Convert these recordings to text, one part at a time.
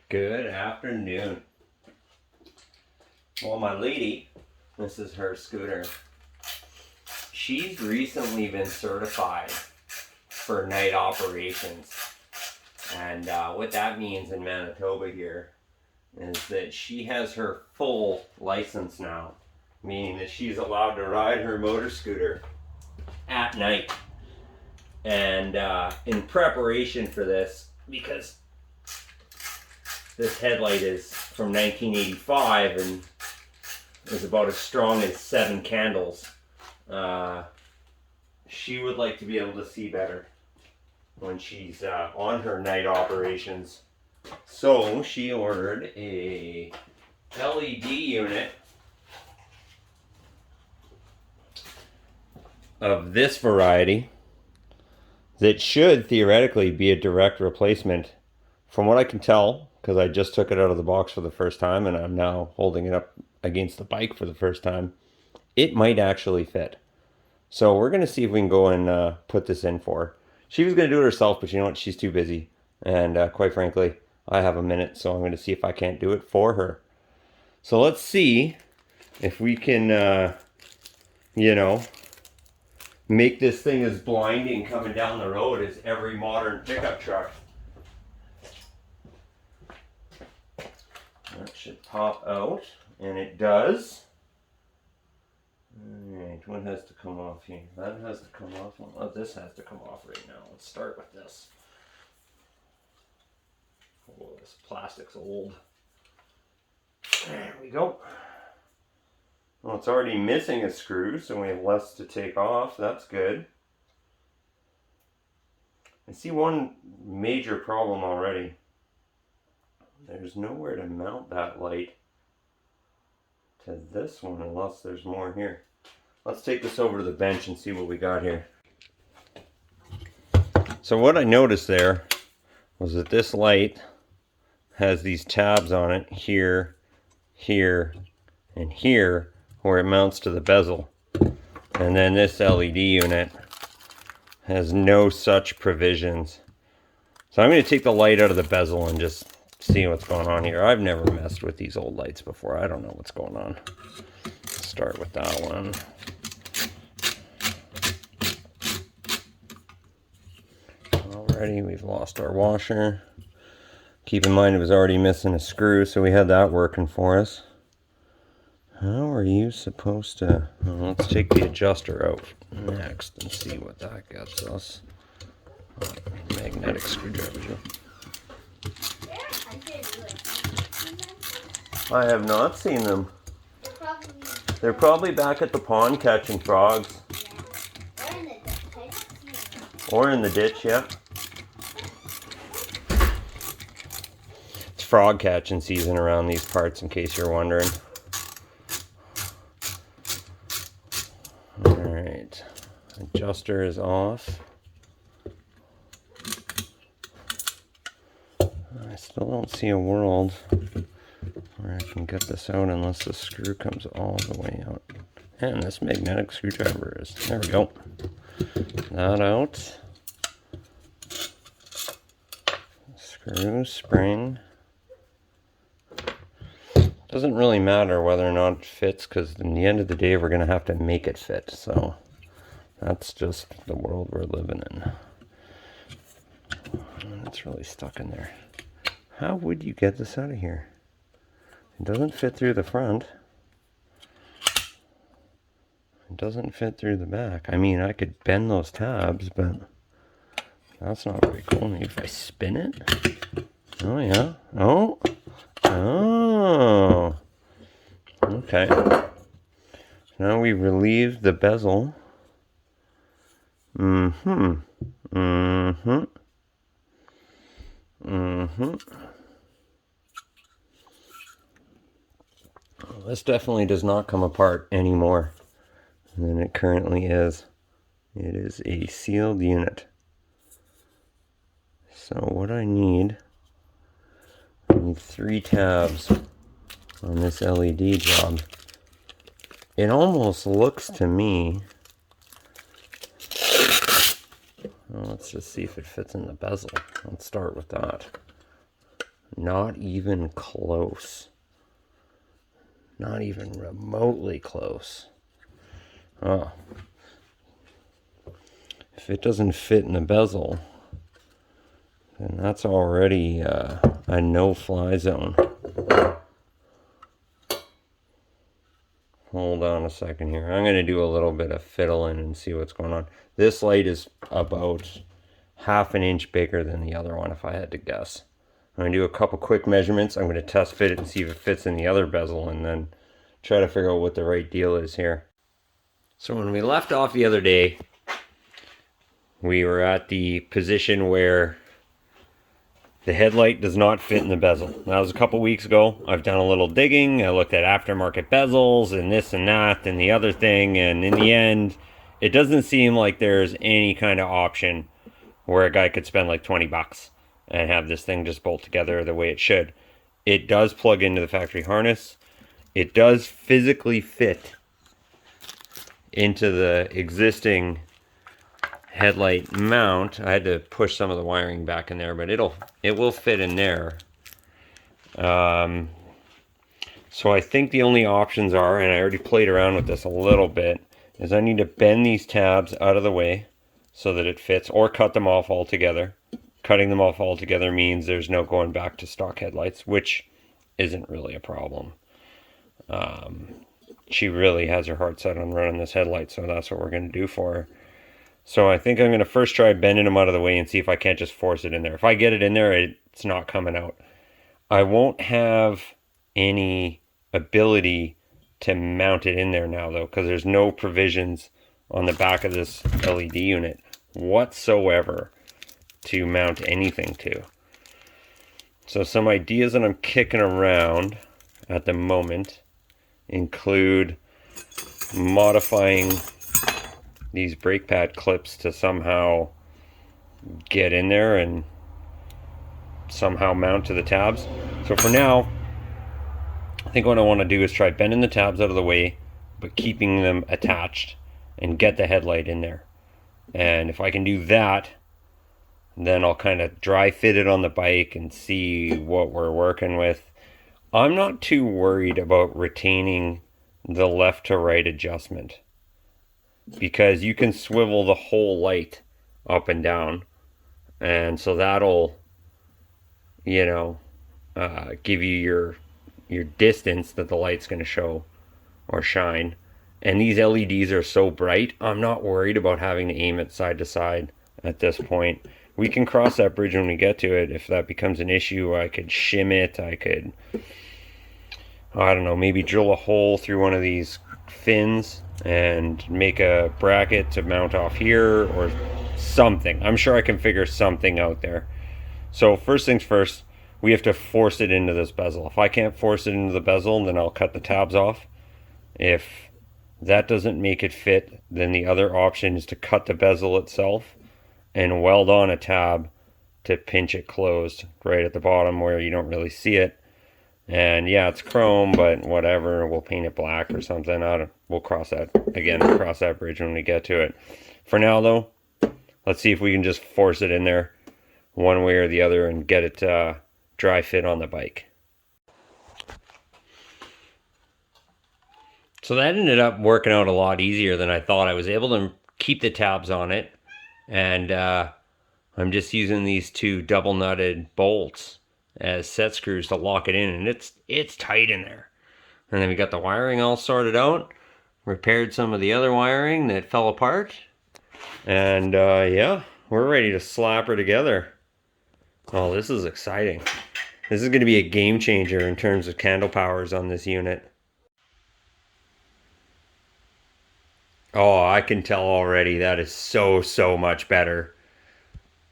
Good afternoon. Well, my lady, this is her scooter. She's recently been certified for night operations. And what that means in Manitoba here is that she has her full license now, meaning that she's allowed to ride her motor scooter at night. And in preparation for this, because this headlight is from 1985 and is about as strong as 7 candles. She would like to be able to see better when she's on her night operations. So she ordered a LED unit of this variety that should theoretically be a direct replacement. From what I can tell, because I just took it out of the box for the first time and I'm now holding it up against the bike for the first time, it might actually fit. So we're going to see if we can go and put this in for her. She was going to do it herself, but you know what? She's too busy. And quite frankly, I have a minute, so I'm going to see if I can't do it for her. So let's see if we can, make this thing as blinding coming down the road as every modern pickup truck. That should pop out, and it does. Alright, what has to come off here? That has to come off. Well, this has to come off right now. Let's start with this. Oh, this plastic's old. There we go. Well, it's already missing a screw, so we have less to take off. That's good. I see one major problem already. There's nowhere to mount that light to this one unless there's more here. Let's take this over to the bench and see what we got here. So what I noticed there was that this light has these tabs on it here, here, and here where it mounts to the bezel. And then this LED unit has no such provisions. So I'm going to take the light out of the bezel and just see what's going on here. I've never messed with these old lights before. I don't know what's going on. Let's start with that one. Already we've lost our washer. Keep in mind it was already missing a screw, so we had that working for us. How are you supposed to... Well, let's take the adjuster out next and see what that gets us. Magnetic screwdriver. I have not seen them. They're probably back at the pond catching frogs. Or in the ditch, yeah. It's frog catching season around these parts, in case you're wondering. Alright. Adjuster is off. I still don't see a world where I can get this out unless the screw comes all the way out. And this magnetic screwdriver is, there we go. That out. Screw, spring. Doesn't really matter whether or not it fits, because in the end of the day we're going to have to make it fit. So that's just the world we're living in. And it's really stuck in there. How would you get this out of here? It doesn't fit through the front. It doesn't fit through the back. I mean, I could bend those tabs, but that's not very cool. Maybe if I spin it? Oh, yeah. Oh. Oh. Okay. Now we relieve the bezel. Mm-hmm. Mm-hmm. Mm-hmm. This definitely does not come apart any more than it currently is. It is a sealed unit. So what I need 3 tabs on this LED job. It almost looks to me... Well, let's just see if it fits in the bezel. Let's start with that. Not even close. Not even remotely close. Oh. If it doesn't fit in the bezel, then that's already a no-fly zone. Hold on a second here. I'm going to do a little bit of fiddling and see what's going on. This light is about half an inch bigger than the other one, if I had to guess. I'm going to do a couple quick measurements. I'm going to test fit it and see if it fits in the other bezel, and then try to figure out what the right deal is here. So when we left off the other day, we were at the position where the headlight does not fit in the bezel. That was a couple weeks ago. I've done a little digging. I looked at aftermarket bezels and this and that and the other thing. And in the end, it doesn't seem like there's any kind of option where a guy could spend like 20 bucks and have this thing just bolt together the way it should. It does plug into the factory harness. It does physically fit into the existing headlight mount. I had to push some of the wiring back in there, but it will fit in there. So I think the only options are, and I already played around with this a little bit, is I need to bend these tabs out of the way so that it fits, or cut them off altogether. Cutting them off altogether means there's no going back to stock headlights, which isn't really a problem. She really has her heart set on running this headlight, so that's what we're going to do for her. So I think I'm going to first try bending them out of the way and see if I can't just force it in there. If I get it in there, it's not coming out. I won't have any ability to mount it in there now, though, because there's no provisions on the back of this LED unit whatsoever to mount anything to. So some ideas that I'm kicking around at the moment include modifying these brake pad clips to somehow get in there and somehow mount to the tabs. So for now, I think what I want to do is try bending the tabs out of the way, but keeping them attached, and get the headlight in there. And if I can do that, then I'll kind of dry fit it on the bike and see what we're working with. I'm not too worried about retaining the left to right adjustment, because you can swivel the whole light up and down, and so that'll, give you your distance that the light's going to show or shine. And these LEDs are so bright, I'm not worried about having to aim it side to side at this point. We can cross that bridge when we get to it. If that becomes an issue, I could shim it. I could, I don't know, maybe drill a hole through one of these fins and make a bracket to mount off here or something. I'm sure I can figure something out there. So first things first, we have to force it into this bezel. If I can't force it into the bezel, then I'll cut the tabs off. If that doesn't make it fit, then the other option is to cut the bezel itself and weld on a tab to pinch it closed right at the bottom where you don't really see it. And yeah, it's chrome, but whatever, we'll paint it black or something. We'll cross that bridge when we get to it. For now though, let's see if we can just force it in there one way or the other and get it dry fit on the bike. So that ended up working out a lot easier than I thought. I was able to keep the tabs on it, and I'm just using these two double nutted bolts as set screws to lock it in, and it's tight in there. And then we got the wiring all sorted out, repaired some of the other wiring that fell apart, and yeah, we're ready to slap her together. Oh, this is exciting. This is going to be a game changer in terms of candle powers on this unit. Oh, I can tell already that is so much better.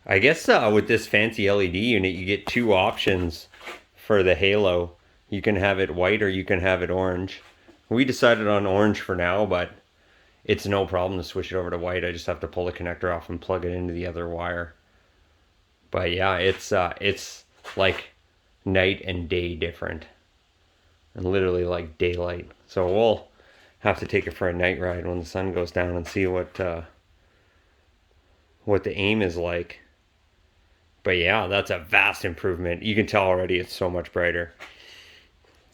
I guess with this fancy LED unit, you get two options for the halo. You can have it white or you can have it orange. We decided on orange for now, but it's no problem to switch it over to white. I just have to pull the connector off and plug it into the other wire. But yeah, it's like night and day different, and literally like daylight. So we'll have to take it for a night ride when the sun goes down and see what the aim is like. But yeah, that's a vast improvement. You can tell already it's so much brighter.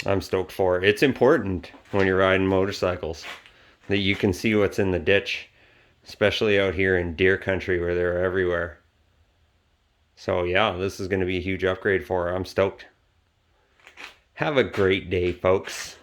I'm stoked for it. It's important when you're riding motorcycles that you can see what's in the ditch, especially out here in deer country where they're everywhere. So yeah, this is going to be a huge upgrade for her. I'm stoked. Have a great day, folks.